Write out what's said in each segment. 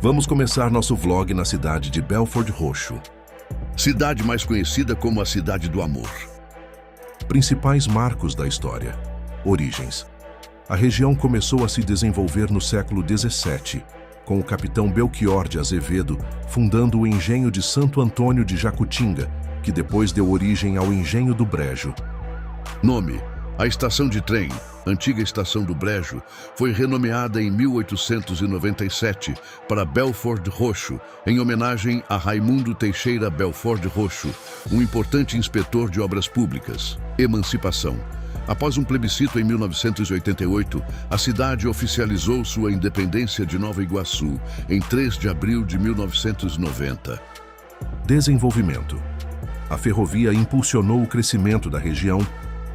Vamos começar nosso vlog na cidade de Belford Roxo. Cidade mais conhecida como a Cidade do Amor. Principais marcos da história. Origens. A região começou a se desenvolver no século XVII, com o capitão Belchior de Azevedo fundando o engenho de Santo Antônio de Jacutinga, que depois deu origem ao engenho do Brejo. Nome: a estação de trem, antiga Estação do Brejo, foi renomeada em 1897 para Belford Roxo, em homenagem a Raimundo Teixeira Belford Roxo, um importante inspetor de obras públicas. Emancipação. Após um plebiscito em 1988, a cidade oficializou sua independência de Nova Iguaçu em 3 de abril de 1990. Desenvolvimento. A ferrovia impulsionou o crescimento da região,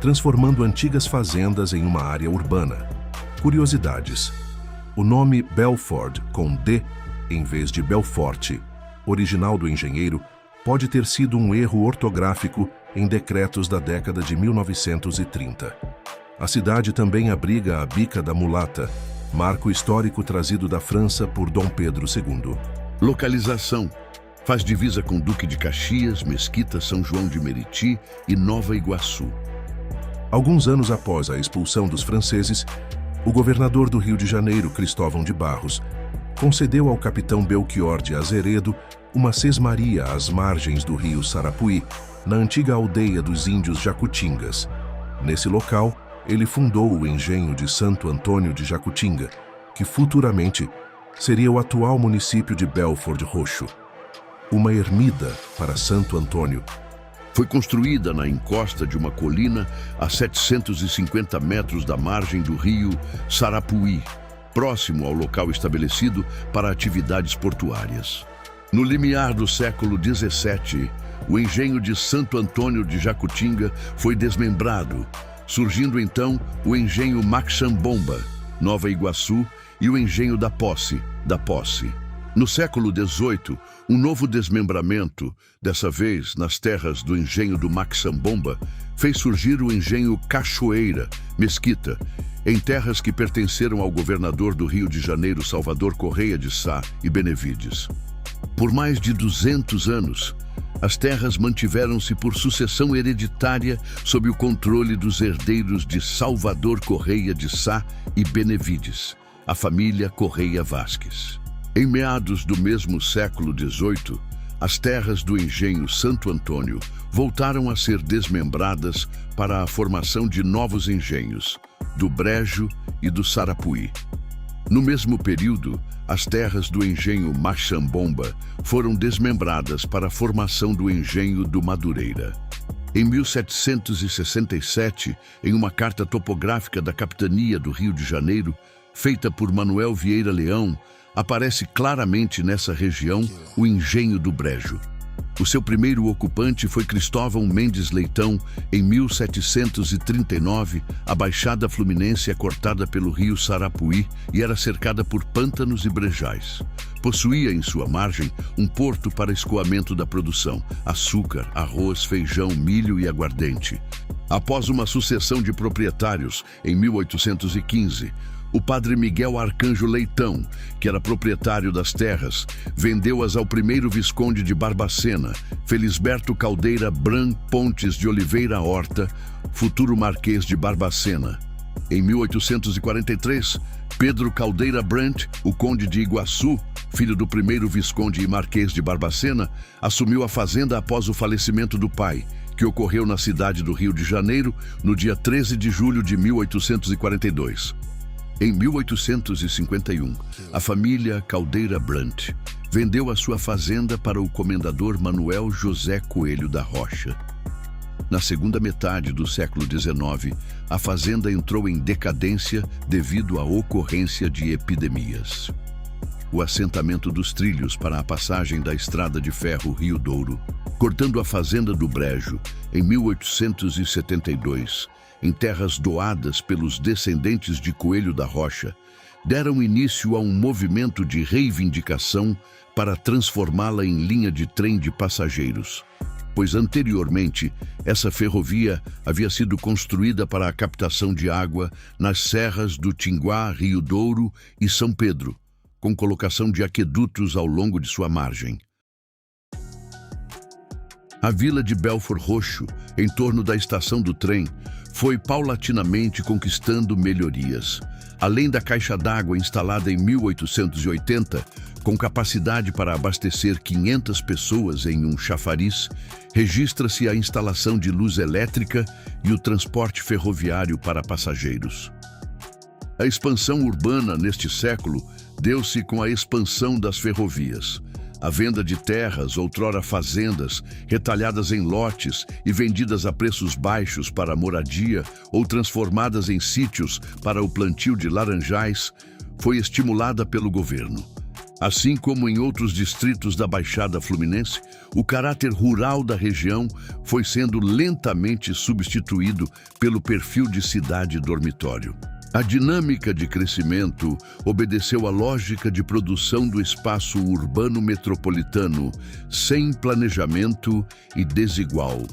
transformando antigas fazendas em uma área urbana. Curiosidades. O nome Belford, com D, em vez de Belforte, original do engenheiro, pode ter sido um erro ortográfico em decretos da década de 1930. A cidade também abriga a Bica da Mulata, marco histórico trazido da França por Dom Pedro II. Localização. Faz divisa com Duque de Caxias, Mesquita, São João de Meriti e Nova Iguaçu. Alguns anos após a expulsão dos franceses, o governador do Rio de Janeiro, Cristóvão de Barros, concedeu ao capitão Belchior de Azeredo uma sesmaria às margens do rio Sarapuí, na antiga aldeia dos índios Jacutingas. Nesse local, ele fundou o engenho de Santo Antônio de Jacutinga, que futuramente seria o atual município de Belford Roxo. Uma ermida para Santo Antônio foi construída na encosta de uma colina a 750 metros da margem do rio Sarapuí, próximo ao local estabelecido para atividades portuárias. No limiar do século XVII, o engenho de Santo Antônio de Jacutinga foi desmembrado, surgindo então o engenho Maxambomba, Nova Iguaçu, e o engenho da Posse. No século XVIII, um novo desmembramento, dessa vez nas terras do engenho do Maxambomba, fez surgir o engenho Cachoeira, Mesquita, em terras que pertenceram ao governador do Rio de Janeiro, Salvador Correia de Sá e Benevides. Por mais de 200 anos, as terras mantiveram-se por sucessão hereditária sob o controle dos herdeiros de Salvador Correia de Sá e Benevides, a família Correia Vasques. Em meados do mesmo século XVIII, as terras do engenho Santo Antônio voltaram a ser desmembradas para a formação de novos engenhos, do Brejo e do Sarapuí. No mesmo período, as terras do engenho Maxambomba foram desmembradas para a formação do engenho do Madureira. Em 1767, em uma carta topográfica da Capitania do Rio de Janeiro, feita por Manuel Vieira Leão, aparece claramente nessa região o engenho do Brejo. O seu primeiro ocupante foi Cristóvão Mendes Leitão. Em 1739, a Baixada Fluminense é cortada pelo rio Sarapuí e era cercada por pântanos e brejais. Possuía em sua margem um porto para escoamento da produção: açúcar, arroz, feijão, milho e aguardente. Após uma sucessão de proprietários, em 1815, o padre Miguel Arcanjo Leitão, que era proprietário das terras, vendeu-as ao primeiro visconde de Barbacena, Felisberto Caldeira Bran Pontes de Oliveira Horta, futuro marquês de Barbacena. Em 1843, Pedro Caldeira Brant, o conde de Iguaçu, filho do primeiro visconde e marquês de Barbacena, assumiu a fazenda após o falecimento do pai, que ocorreu na cidade do Rio de Janeiro no dia 13 de julho de 1842. Em 1851, a família Caldeira Brant vendeu a sua fazenda para o comendador Manuel José Coelho da Rocha. Na segunda metade do século XIX, a fazenda entrou em decadência devido à ocorrência de epidemias. o assentamento dos trilhos para a passagem da estrada de ferro Rio Douro, cortando a fazenda do Brejo em 1872, em terras doadas pelos descendentes de Coelho da Rocha, deram início a um movimento de reivindicação para transformá-la em linha de trem de passageiros, pois anteriormente essa ferrovia havia sido construída para a captação de água nas serras do Tinguá, Rio Douro e São Pedro, com colocação de aquedutos ao longo de sua margem. A vila de Belford Roxo, em torno da estação do trem, foi paulatinamente conquistando melhorias. Além da caixa d'água instalada em 1880, com capacidade para abastecer 500 pessoas em um chafariz, registra-se a instalação de luz elétrica e o transporte ferroviário para passageiros. A expansão urbana neste século deu-se com a expansão das ferrovias. A venda de terras, outrora fazendas, retalhadas em lotes e vendidas a preços baixos para moradia ou transformadas em sítios para o plantio de laranjais, foi estimulada pelo governo. Assim como em outros distritos da Baixada Fluminense, o caráter rural da região foi sendo lentamente substituído pelo perfil de cidade-dormitório. A dinâmica de crescimento obedeceu à lógica de produção do espaço urbano metropolitano, sem planejamento e desigual.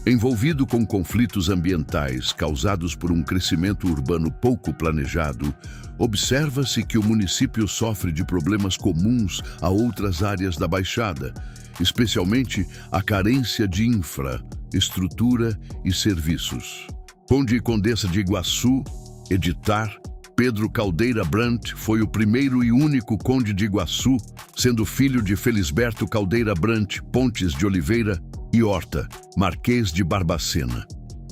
Envolvido com conflitos ambientais causados por um crescimento urbano pouco planejado, observa-se que o município sofre de problemas comuns a outras áreas da Baixada, especialmente a carência de infraestrutura e serviços. Conde e Condessa de Iguaçu, editar, Pedro Caldeira Brant foi o primeiro e único conde de Iguaçu, sendo filho de Felisberto Caldeira Brant Pontes de Oliveira e Horta, Marquês de Barbacena.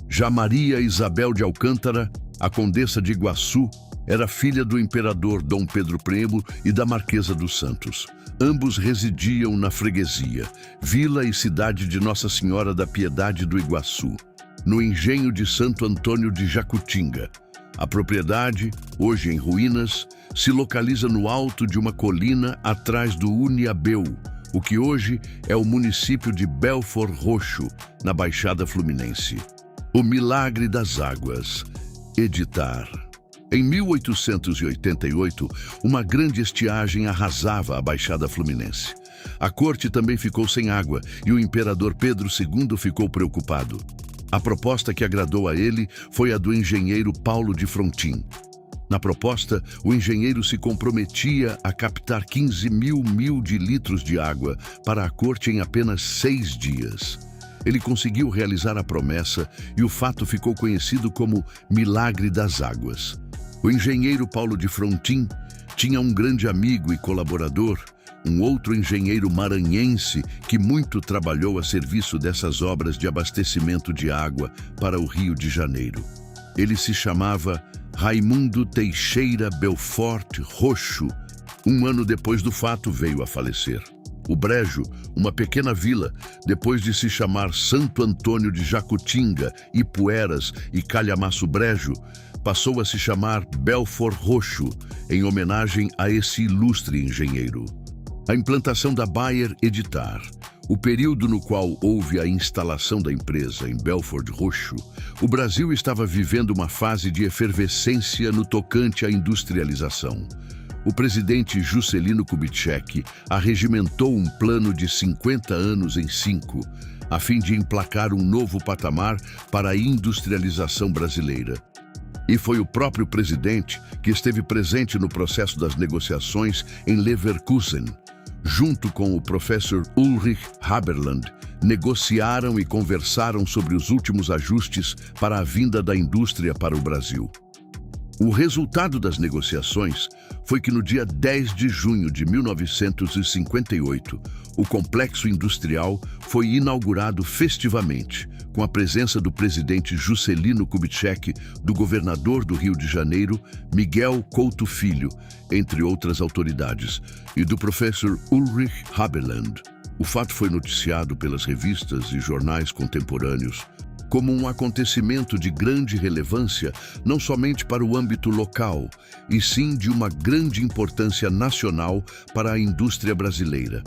Já Maria Isabel de Alcântara, a Condessa de Iguaçu, era filha do imperador Dom Pedro I e da Marquesa dos Santos. Ambos residiam na freguesia, vila e cidade de Nossa Senhora da Piedade do Iguaçu, no engenho de Santo Antônio de Jacutinga. A propriedade, hoje em ruínas, se localiza no alto de uma colina atrás do Uniabeu, o que hoje é o município de Belford Roxo, na Baixada Fluminense. O Milagre das Águas. Editar. Em 1888, uma grande estiagem arrasava a Baixada Fluminense. A corte também ficou sem água e o imperador Pedro II ficou preocupado. A proposta que agradou a ele foi a do engenheiro Paulo de Frontin. Na proposta, o engenheiro se comprometia a captar 15 mil de litros de água para a corte em apenas 6 dias. Ele conseguiu realizar a promessa e o fato ficou conhecido como Milagre das Águas. O engenheiro Paulo de Frontin tinha um grande amigo e colaborador, um outro engenheiro maranhense que muito trabalhou a serviço dessas obras de abastecimento de água para o Rio de Janeiro. Ele se chamava Raimundo Teixeira Belfort Roxo. Um ano depois do fato, veio a falecer. O Brejo, uma pequena vila, depois de se chamar Santo Antônio de Jacutinga, Ipueras e Calhamaço Brejo, passou a se chamar Belford Roxo, em homenagem a esse ilustre engenheiro. A implantação da Bayer Editar, o período no qual houve a instalação da empresa em Belford Roxo, o Brasil estava vivendo uma fase de efervescência no tocante à industrialização. O presidente Juscelino Kubitschek arregimentou um plano de 50 anos em 5, a fim de emplacar um novo patamar para a industrialização brasileira. E foi o próprio presidente que esteve presente no processo das negociações em Leverkusen. Junto com o professor Ulrich Haberland, negociaram e conversaram sobre os últimos ajustes para a vinda da indústria para o Brasil. O resultado das negociações foi que no dia 10 de junho de 1958, o complexo industrial foi inaugurado festivamente, com a presença do presidente Juscelino Kubitschek, do governador do Rio de Janeiro, Miguel Couto Filho, entre outras autoridades, e do professor Ulrich Haberland. O fato foi noticiado pelas revistas e jornais contemporâneos. como um acontecimento de grande relevância não somente para o âmbito local, e sim de uma grande importância nacional para a indústria brasileira.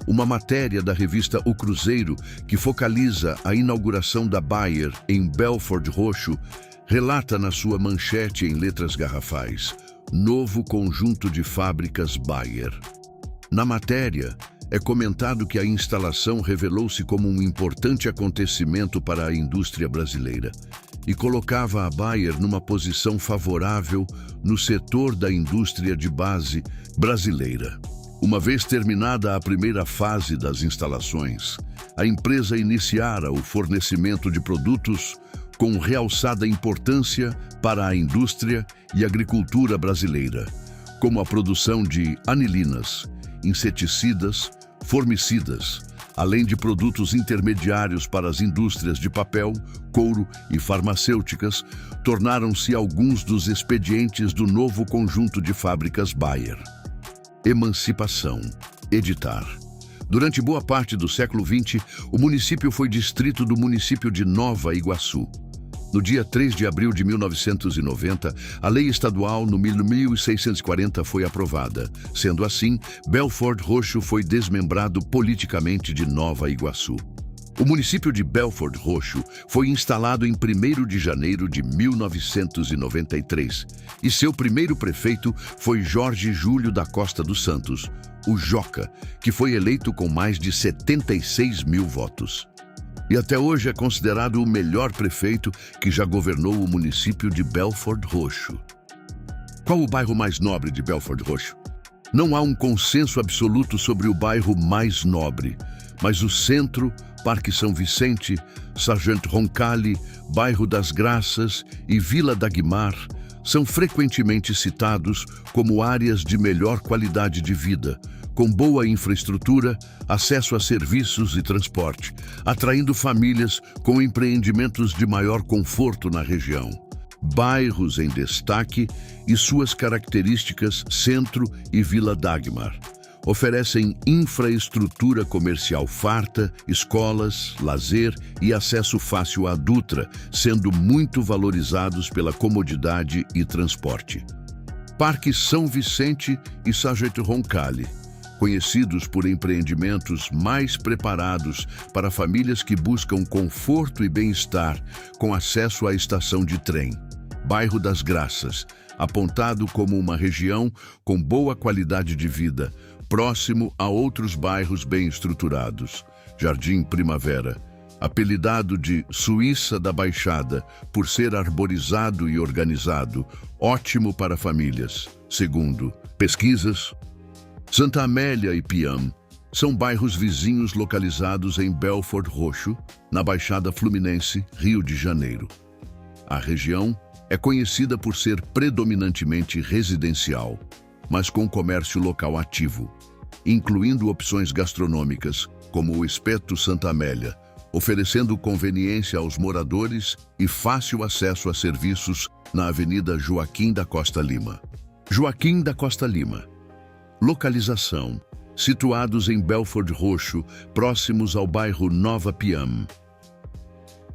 Uma matéria da revista O Cruzeiro, que focaliza a inauguração da Bayer em Belford Roxo, relata na sua manchete em letras garrafais: Novo conjunto de fábricas Bayer. Na matéria, é comentado que a instalação revelou-se como um importante acontecimento para a indústria brasileira e colocava a Bayer numa posição favorável no setor da indústria de base brasileira. Uma vez terminada a primeira fase das instalações, a empresa iniciara o fornecimento de produtos com realçada importância para a indústria e agricultura brasileira, como a produção de anilinas, inseticidas, formicidas, além de produtos intermediários para as indústrias de papel, couro e farmacêuticas, tornaram-se alguns dos expedientes do novo conjunto de fábricas Bayer. Emancipação. Editar. Durante boa parte do século XX, o município foi distrito do município de Nova Iguaçu. No dia 3 de abril de 1990, a Lei Estadual número 1640 foi aprovada. Sendo assim, Belford Roxo foi desmembrado politicamente de Nova Iguaçu. O município de Belford Roxo foi instalado em 1º de janeiro de 1993 e seu primeiro prefeito foi Jorge Júlio da Costa dos Santos, o Joca, que foi eleito com mais de 76 mil votos. E até hoje é considerado o melhor prefeito que já governou o município de Belford Roxo. Qual o bairro mais nobre de Belford Roxo? Não há um consenso absoluto sobre o bairro mais nobre, mas o Centro, Parque São Vicente, Sargento Roncalli, Bairro das Graças e Vila Dagmar são frequentemente citados como áreas de melhor qualidade de vida, com boa infraestrutura, acesso a serviços e transporte, atraindo famílias com empreendimentos de maior conforto na região. Bairros em destaque e suas características Centro e Vila Dagmar oferecem infraestrutura comercial farta, escolas, lazer e acesso fácil à Dutra, sendo muito valorizados pela comodidade e transporte. Parque São Vicente e Sargento Roncalli, conhecidos por empreendimentos mais preparados para famílias que buscam conforto e bem-estar, com acesso à estação de trem. Bairro das Graças, apontado como uma região com boa qualidade de vida, próximo a outros bairros bem estruturados. Jardim Primavera, apelidado de Suíça da Baixada por ser arborizado e organizado, ótimo para famílias. Segundo pesquisas, Santa Amélia e Piam são bairros vizinhos localizados em Belford Roxo, na Baixada Fluminense, Rio de Janeiro. A região é conhecida por ser predominantemente residencial, mas com comércio local ativo, incluindo opções gastronômicas, como o Espeto Santa Amélia, oferecendo conveniência aos moradores e fácil acesso a serviços na Avenida Joaquim da Costa Lima. Joaquim da Costa Lima. Localização: situados em Belford Roxo, próximos ao bairro Nova Piam.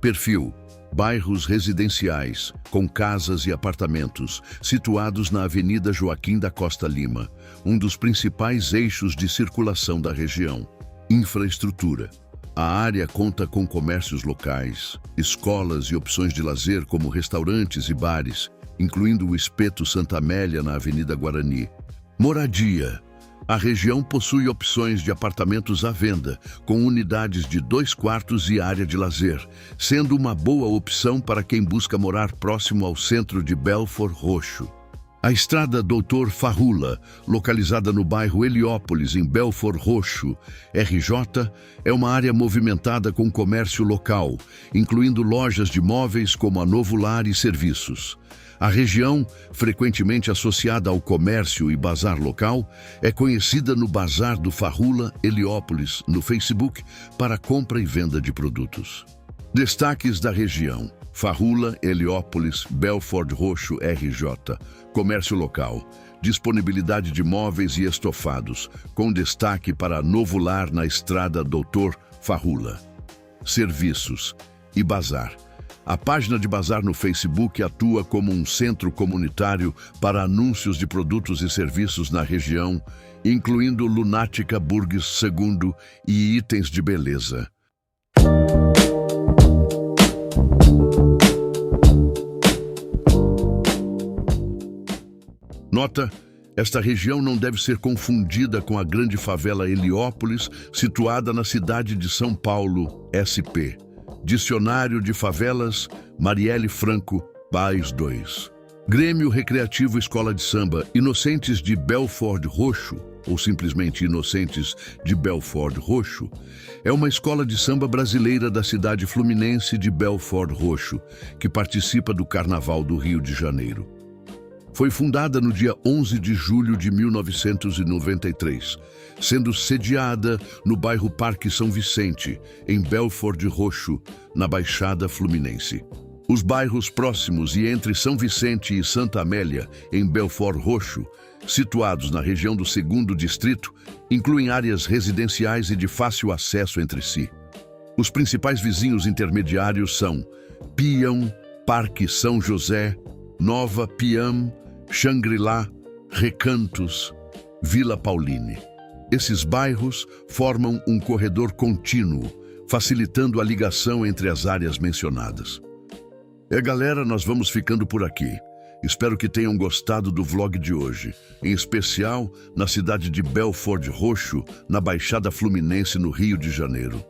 Perfil: bairros residenciais, com casas e apartamentos, situados na Avenida Joaquim da Costa Lima, um dos principais eixos de circulação da região. Infraestrutura: a área conta com comércios locais, escolas e opções de lazer como restaurantes e bares, incluindo o Espeto Santa Amélia na Avenida Guarani. Moradia: a região possui opções de apartamentos à venda, com unidades de 2 quartos e área de lazer, sendo uma boa opção para quem busca morar próximo ao centro de Belford Roxo. A estrada Doutor Farrula, localizada no bairro Heliópolis, em Belford Roxo, RJ, é uma área movimentada com comércio local, incluindo lojas de móveis como a Novo Lar e serviços. A região, frequentemente associada ao comércio e bazar local, é conhecida no Bazar do Farrula, Heliópolis, no Facebook, para compra e venda de produtos. Destaques da região: Farrula, Heliópolis, Belford Roxo, RJ. Comércio local. Disponibilidade de móveis e estofados, com destaque para Novo Lar na estrada Doutor Farrula. Serviços: e Bazar. A página de Bazar no Facebook atua como um centro comunitário para anúncios de produtos e serviços na região, incluindo Lunática Burgues II e itens de beleza. Nota: esta região não deve ser confundida com a grande favela Heliópolis, situada na cidade de São Paulo, SP. Dicionário de Favelas, Marielle Franco, Baez 2. Grêmio Recreativo Escola de Samba Inocentes de Belford Roxo, ou simplesmente Inocentes de Belford Roxo, é uma escola de samba brasileira da cidade fluminense de Belford Roxo, que participa do Carnaval do Rio de Janeiro. Foi fundada no dia 11 de julho de 1993, sendo sediada no bairro Parque São Vicente, em Belford Roxo, na Baixada Fluminense. Os bairros próximos e entre São Vicente e Santa Amélia, em Belford Roxo, situados na região do 2º Distrito, incluem áreas residenciais e de fácil acesso entre si. Os principais vizinhos intermediários são Pião, Parque São José, Nova Piam, Xangri-Lá, Recantos, Vila Pauline. Esses bairros formam um corredor contínuo, facilitando a ligação entre as áreas mencionadas. Galera, nós vamos ficando por aqui. Espero que tenham gostado do vlog de hoje, em especial na cidade de Belford Roxo, na Baixada Fluminense, no Rio de Janeiro.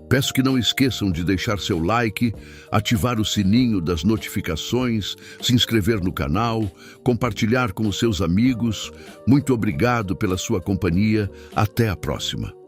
Peço que não esqueçam de deixar seu like, ativar o sininho das notificações, se inscrever no canal, compartilhar com os seus amigos. Muito obrigado pela sua companhia. Até a próxima.